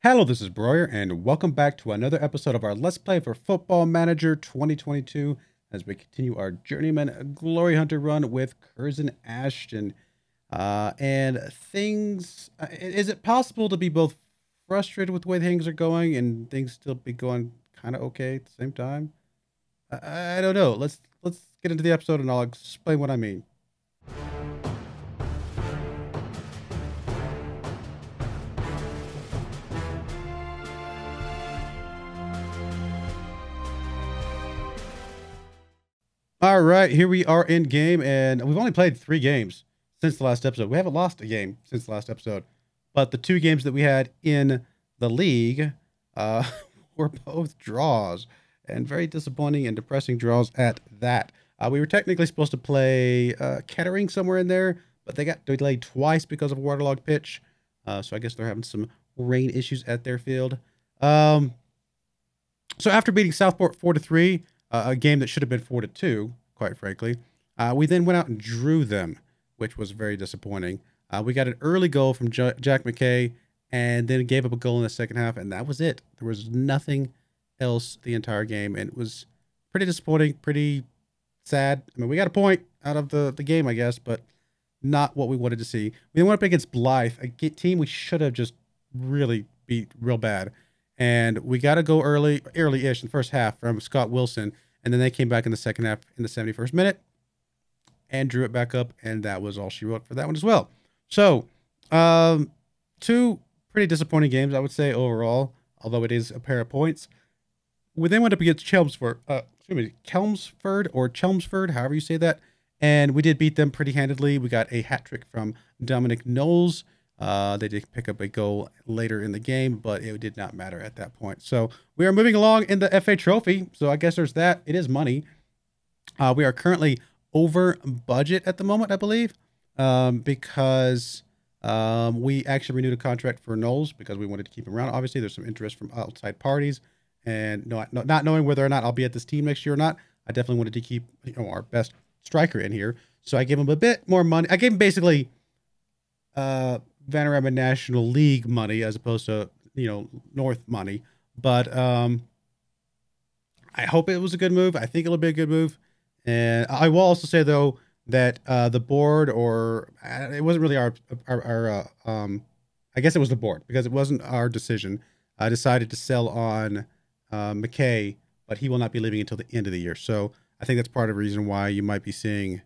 Hello, this is Broyar, and welcome back to another episode of our Let's Play for Football Manager 2022 as we continue our Journeyman Glory Hunter run with CURZON ASHTON. Is it possible to be both frustrated with the way things are going and things still be going kind of okay at the same time? I don't know. Let's get into the episode and I'll explain what I mean. All right, here we are in game, and we've only played 3 games since the last episode. We haven't lost a game since the last episode, but the 2 games that we had in the league uh, were both draws, and very disappointing and depressing draws at that. We were technically supposed to play Kettering somewhere in there, but they got delayed twice because of a waterlogged pitch, so I guess they're having some rain issues at their field. So after beating Southport 4-3, a game that should have been 4-2, quite frankly. We then went out and drew them, which was very disappointing. We got an early goal from Jack McKay, and then gave up a goal in the second half, and that was it. There was nothing else the entire game, and it was pretty disappointing, pretty sad. I mean, we got a point out of the game, I guess, but not what we wanted to see. We went up against Blythe, a team we should have just really beat real bad. And we got to go early-ish in the first half from Scott Wilson. And then they came back in the second half in the 71st minute and drew it back up. And that was all she wrote for that one as well. So, 2 pretty disappointing games, I would say, overall, although it is a pair of points. We then went up against Chelmsford, or Chelmsford, however you say that. And we did beat them pretty handedly. We got a hat trick from Dominic Knowles. They did pick up a goal later in the game, but it did not matter at that point. So we are moving along in the FA Trophy. So I guess there's that. It is money. We are currently over budget at the moment, I believe, because we actually renewed a contract for Knowles because we wanted to keep him around. Obviously, there's some interest from outside parties, and not knowing whether or not I'll be at this team next year or not, I definitely wanted to keep our best striker in here. So I gave him a bit more money. I gave him basically Vanarama National League money as opposed to North money, but I hope it was a good move. I think it'll be a good move, and I will also say though that the board, or it wasn't really our I guess it was the board because it wasn't our decision. I decided to sell on McKay, but he will not be leaving until the end of the year. So I think that's part of the reason why you might be seeing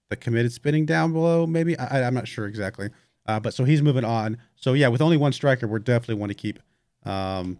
the committed spinning down below. Maybe I'm not sure exactly. But so he's moving on. So yeah, with only one striker, we're definitely want to keep. Wow,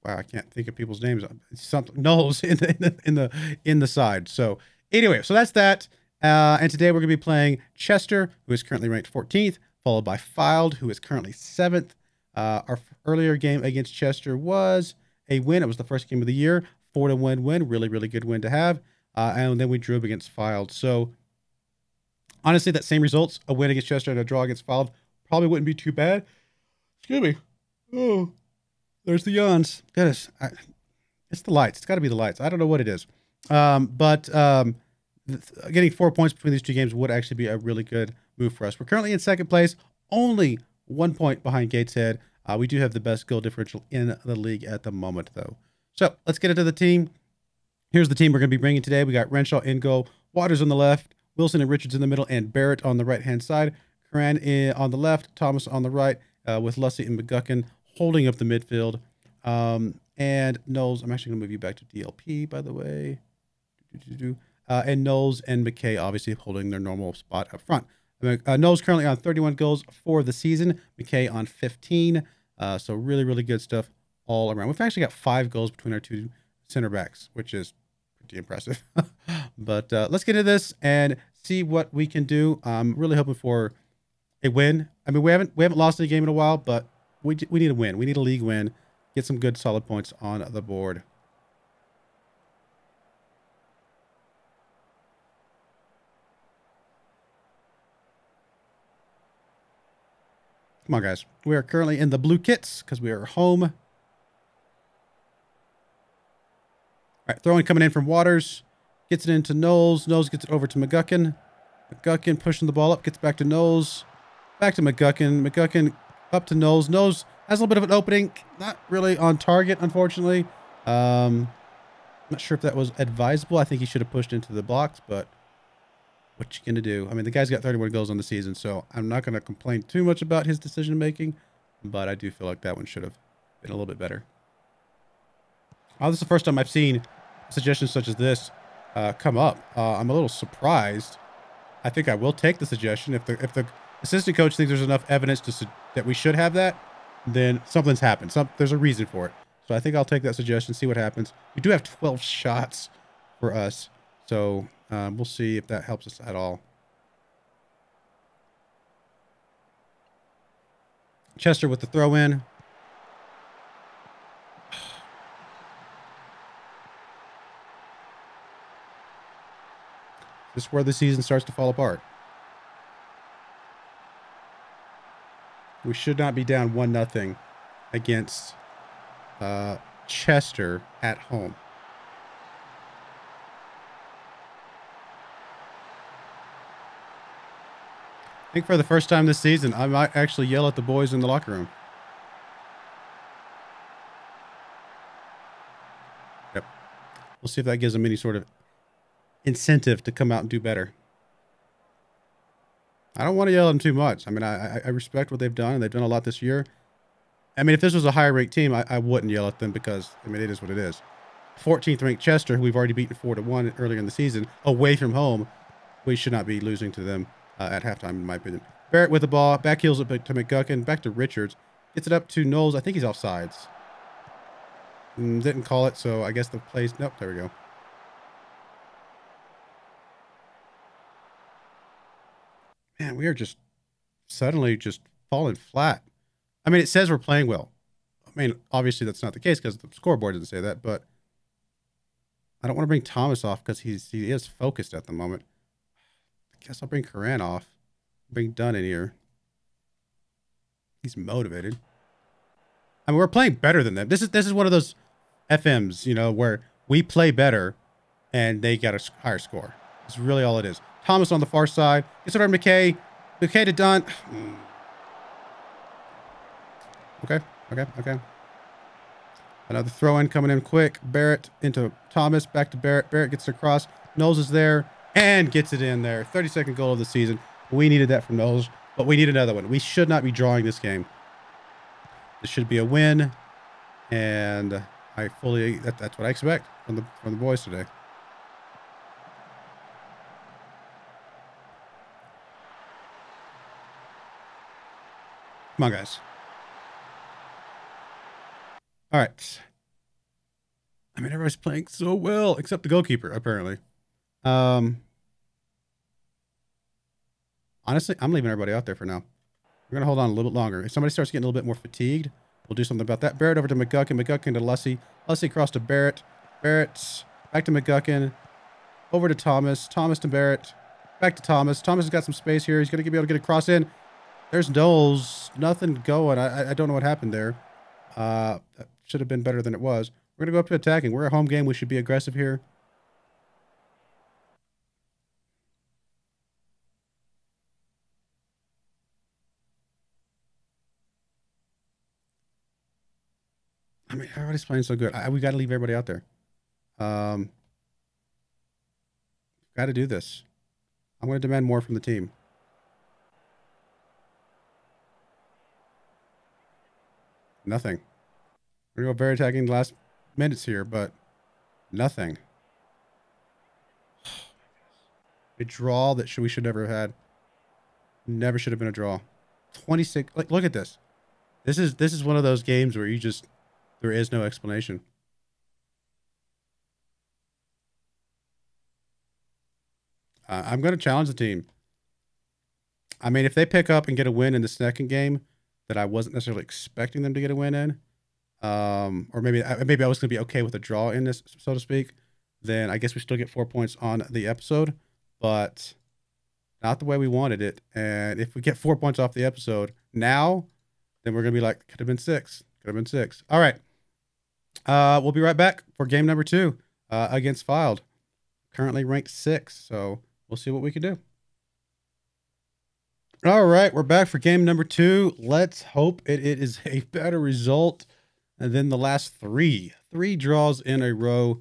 I can't think of people's names. Something Knowles in the side. So anyway, so that's that. And today we're gonna be playing Chester, who is currently ranked 14th, followed by Fylde, who is currently 7th. Our earlier game against Chester was a win. It was the first game of the year, 4-1 win. Really, really good win to have. And then we drew up against Fylde. So honestly, that same results, a win against Chester and a draw against Fylde, probably wouldn't be too bad. Excuse me. Oh, there's the yawns. Goodness. It's the lights. It's got to be the lights. I don't know what it is. But getting 4 points between these 2 games would actually be a really good move for us. We're currently in second place, only 1 point behind Gateshead. We do have the best goal differential in the league at the moment, though. So let's get into the team. Here's the team we're going to be bringing today. We got Renshaw in goal, Waters on the left, Wilson and Richards in the middle, and Barrett on the right-hand side. Curran on the left, Thomas on the right, with Lussey and McGuckin holding up the midfield. And Knowles, I'm actually going to move you back to DLP, by the way. And Knowles and McKay obviously holding their normal spot up front. Knowles currently on 31 goals for the season, McKay on 15. So really, really good stuff all around. We've actually got 5 goals between our 2 center backs, which is pretty impressive. But let's get into this and see what we can do. I'm really hoping for a win. I mean, we haven't lost a game in a while, but we need a win. We need a league win. Get some good solid points on the board. Come on, guys. We are currently in the blue kits because we are home. All right, throwing coming in from Waters. Gets it into Knowles. Knowles gets it over to McGuckin. McGuckin pushing the ball up. Gets back to Knowles. Back to McGuckin. McGuckin up to Knowles. Knowles has a little bit of an opening. Not really on target, unfortunately. Not sure if that was advisable. I think he should have pushed into the blocks, but what you gonna do? I mean, the guy's got 31 goals on the season, so I'm not gonna complain too much about his decision making, but I do feel like that one should have been a little bit better. Oh, this is the first time I've seen suggestions such as this come up. I'm a little surprised. I think I will take the suggestion. If the assistant coach thinks there's enough evidence that we should have that, then something's happened. There's a reason for it. So I think I'll take that suggestion, see what happens. We do have 12 shots for us, so we'll see if that helps us at all. Chester with the throw in. This is where the season starts to fall apart. We should not be down 1-0 against Chester at home. I think for the first time this season, I might actually yell at the boys in the locker room. Yep. We'll see if that gives them any sort of incentive to come out and do better. I don't want to yell at them too much. I mean, I respect what they've done, and they've done a lot this year. I mean, if this was a higher ranked team, I wouldn't yell at them because, I mean, it is what it is. 14th ranked Chester, who we've already beaten 4-1 earlier in the season, away from home, we should not be losing to them at halftime, in my opinion. Barrett with the ball, back heels it to McGuckin, back to Richards, gets it up to Knowles. I think he's offsides. Didn't call it, so I guess the plays. Nope, there we go. Man, we are just suddenly just falling flat. I mean, it says we're playing well. I mean, obviously that's not the case because the scoreboard doesn't say that, but I don't want to bring Thomas off because he is focused at the moment. I guess I'll bring Coran off. Bring Dunn in here. He's motivated. I mean, we're playing better than them. This is one of those FMs, you know, where we play better and they got a higher score. That's really all it is. Thomas on the far side. Gets it over to McKay. McKay to Dunn. Okay. Another throw in coming in quick. Barrett into Thomas. Back to Barrett. Barrett gets across. Knowles is there and gets it in there. 32nd goal of the season. We needed that from Knowles, but we need another one. We should not be drawing this game. This should be a win, and I fully that's what I expect from the boys today. Come on, guys. All right. I mean, everybody's playing so well, except the goalkeeper, apparently. Honestly, I'm leaving everybody out there for now. We're going to hold on a little bit longer. If somebody starts getting a little bit more fatigued, we'll do something about that. Barrett over to McGuckin. McGuckin to Lussey. Lussey across to Barrett. Barrett back to McGuckin. Over to Thomas. Thomas to Barrett. Back to Thomas. Thomas has got some space here. He's going to be able to get a cross in. There's Knowles. Nothing going. I don't know what happened there. That should have been better than it was. We're going to go up to attacking. We're a home game. We should be aggressive here. I mean, everybody's playing so good. We got to leave everybody out there. Got to do this. I'm going to demand more from the team. Nothing. We're going to go very attacking the last minutes here, but nothing. A draw that we should never have had. Never should have been a draw. 26. Like, look at this. This is one of those games where there is no explanation. I'm going to challenge the team. I mean, if they pick up and get a win in the second game that I wasn't necessarily expecting them to get a win in, or maybe I was going to be okay with a draw in this, so to speak, then I guess we still get 4 points on the episode, but not the way we wanted it. And if we get 4 points off the episode now, then we're going to be like, could have been 6. Could have been 6. All right. We'll be right back for game number 2 against Filed. Currently ranked 6, so we'll see what we can do. All right, we're back for game number 2. Let's hope it is a better result than the last 3. 3 draws in a row.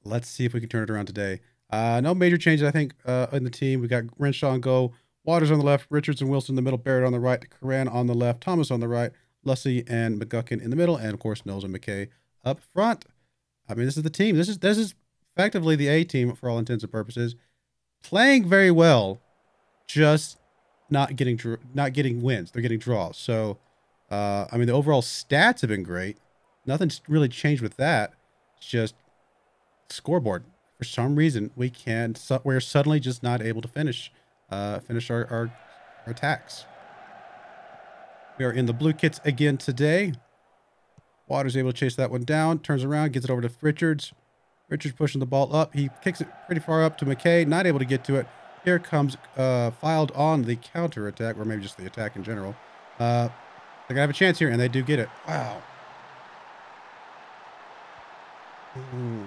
Let's see if we can turn it around today. No major changes, I think, in the team. We got Renshaw on go, Waters on the left, Richards and Wilson in the middle, Barrett on the right, Curran on the left, Thomas on the right, Lussey and McGuckin in the middle, and of course Knowles and McKay up front. I mean, this is the team. This is effectively the A team for all intents and purposes. Playing very well, just not getting wins. They're getting draws. So, I mean, the overall stats have been great. Nothing's really changed with that. It's just scoreboard. For some reason, we're suddenly just not able to finish our attacks. We are in the blue kits again today. Waters able to chase that one down, turns around, gets it over to Richards. Richards pushing the ball up. He kicks it pretty far up to McKay, not able to get to it. Here comes Filed on the counter attack, or maybe just the attack in general. They're gonna have a chance here, and they do get it. Wow. Ooh.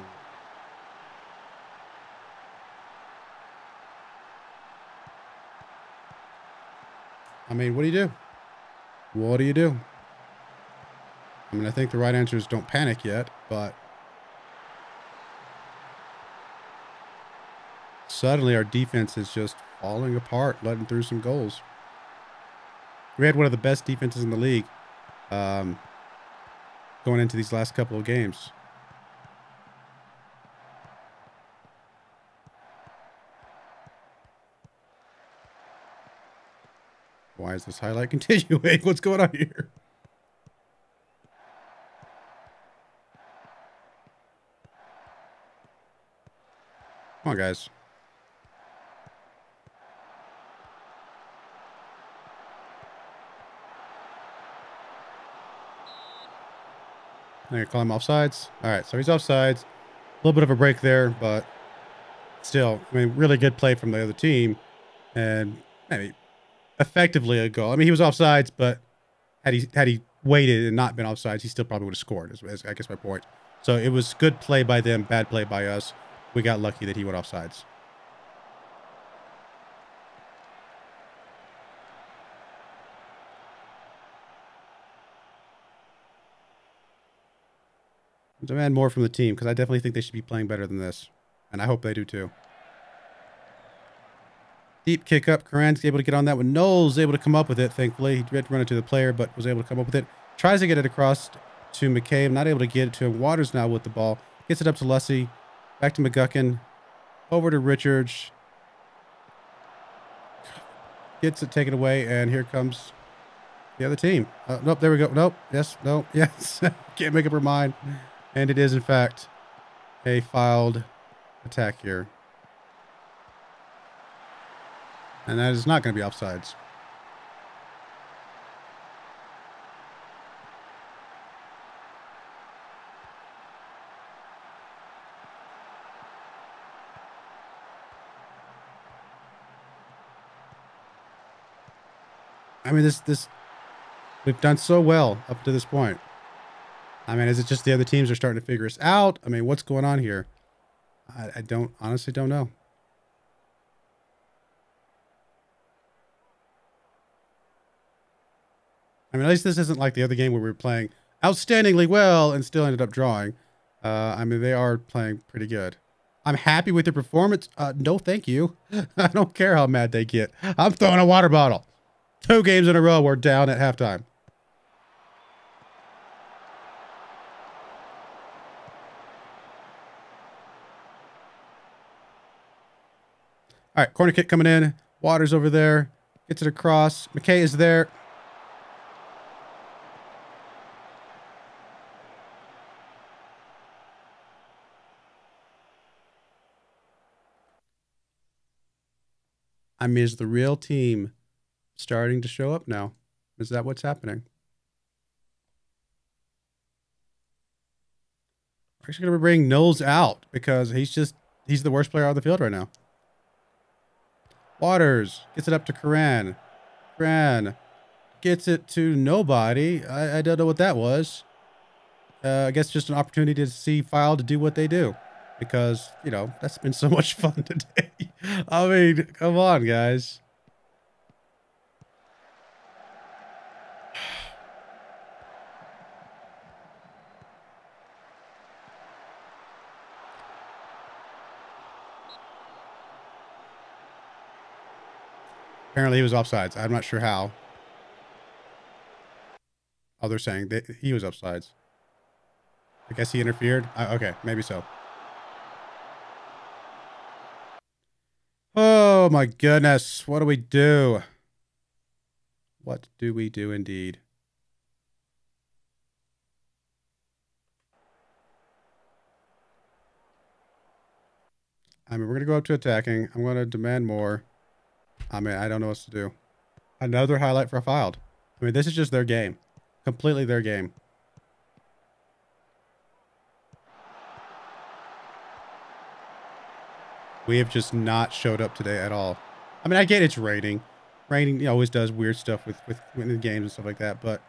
I mean, what do you do? What do you do? I mean, I think the right answer is don't panic yet, but suddenly our defense is just falling apart, letting through some goals. We had one of the best defenses in the league going into these last couple of games. Why is this highlight continuing? What's going on here? Come on, guys. They're gonna call him offsides. All right, so he's offsides. A little bit of a break there, but still, I mean, really good play from the other team, and I mean, effectively a goal. I mean, he was offsides, but had he waited and not been offsides, he still probably would have scored. Is I guess my point. So it was good play by them, bad play by us. We got lucky that he went offsides. Demand more from the team, because I definitely think they should be playing better than this. And I hope they do too. Deep kick up. Curran's able to get on that one. Knowles able to come up with it, thankfully. He had to run it to the player, but was able to come up with it. Tries to get it across to McCabe. Not able to get it to him. Waters now with the ball. Gets it up to Lussey. Back to McGuckin. Over to Richards. Gets it taken away, and here comes the other team. Nope, there we go. Nope. Yes. No. Yes. Can't make up her mind. And it is, in fact, a fouled attack here. And that is not going to be offsides. I mean, we've done so well up to this point. I mean, is it just the other teams are starting to figure us out? I mean, what's going on here? I honestly don't know. I mean, at least this isn't like the other game where we were playing outstandingly well and still ended up drawing. I mean, they are playing pretty good. I'm happy with their performance. No, thank you. I don't care how mad they get. I'm throwing a water bottle. 2 games in a row, we're down at halftime. All right, corner kick coming in. Waters over there. Gets it across. McKay is there. I mean, is the real team starting to show up now? Is that what's happening? We're actually going to bring Knowles out because he's the worst player on the field right now. Waters gets it up to Curran. Curran gets it to nobody. I don't know what that was. I guess just an opportunity to see File to do what they do. because, you know, that's been so much fun today. I mean, come on, guys. Apparently he was offsides. I'm not sure how. Oh, they're saying that he was offsides. I guess he interfered. Okay, maybe so. Oh my goodness. What do we do? What do we do indeed? I mean, we're going to go up to attacking. I'm going to demand more. I mean, I don't know what to do. Another highlight for filed. I mean, this is just their game. Completely their game. We have just not showed up today at all. I mean, I get it's raining. Raining always does weird stuff with the games and stuff like that, but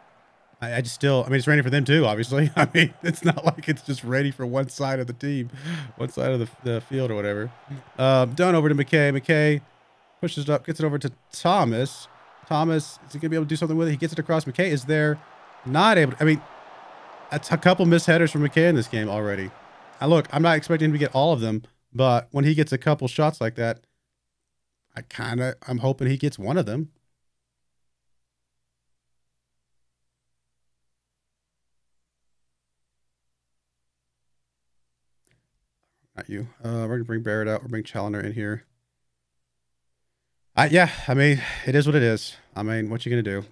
I just still, I mean, it's raining for them too, obviously. I mean, it's not like it's just raining for one side of the team, one side of the field or whatever. Done over to McKay. McKay pushes it up, gets it over to Thomas. Thomas, is he going to be able to do something with it? He gets it across. McKay is there. Not able to, I mean, that's a couple missed headers from McKay in this game already. Now, look, I'm not expecting him to get all of them, but when he gets a couple shots like that, I'm hoping he gets one of them. Not you. We're going to bring Barrett out. We'll bring Challenger in here. Yeah, I mean, it is what it is. I mean, what you going to do?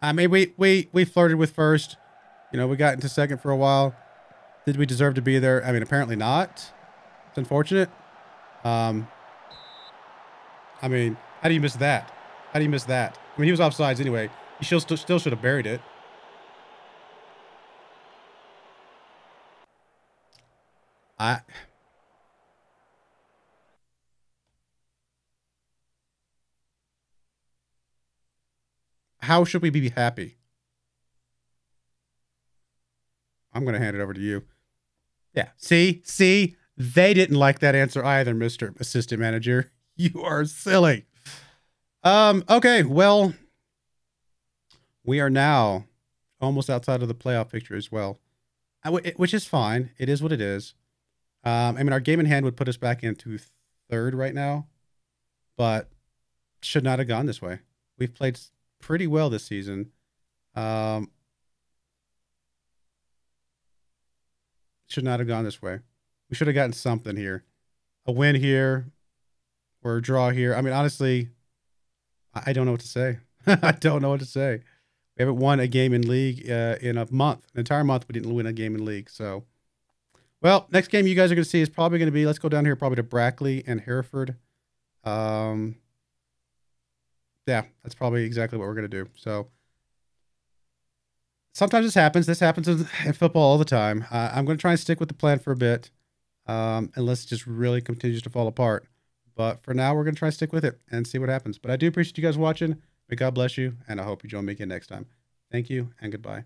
I mean, we flirted with first. You know, we got into second for a while. Did we deserve to be there? I mean, apparently not. It's unfortunate. I mean, how do you miss that? How do you miss that? I mean, he was offsides anyway. He still should have buried it. How should we be happy? I'm going to hand it over to you. Yeah. See, they didn't like that answer either, Mr. Assistant Manager. You are silly. Okay. Well, we are now almost outside of the playoff picture as well, which is fine. It is what it is. I mean, our game in hand would put us back into third right now, but should not have gone this way. We've played pretty well this season. Should not have gone this way. We should have gotten something here. A win here or a draw here. I mean, honestly, I don't know what to say. I don't know what to say. We haven't won a game in league in a month. An entire month we didn't win a game in league. So, well, next game you guys are going to see is probably going to be, let's go down here probably to Brackley and Hereford. Yeah, that's probably exactly what we're going to do. So, sometimes this happens. This happens in football all the time. I'm going to try and stick with the plan for a bit, unless it just really continues to fall apart. But for now, we're going to try and stick with it and see what happens. But I do appreciate you guys watching. May God bless you, and I hope you join me again next time. Thank you, and goodbye.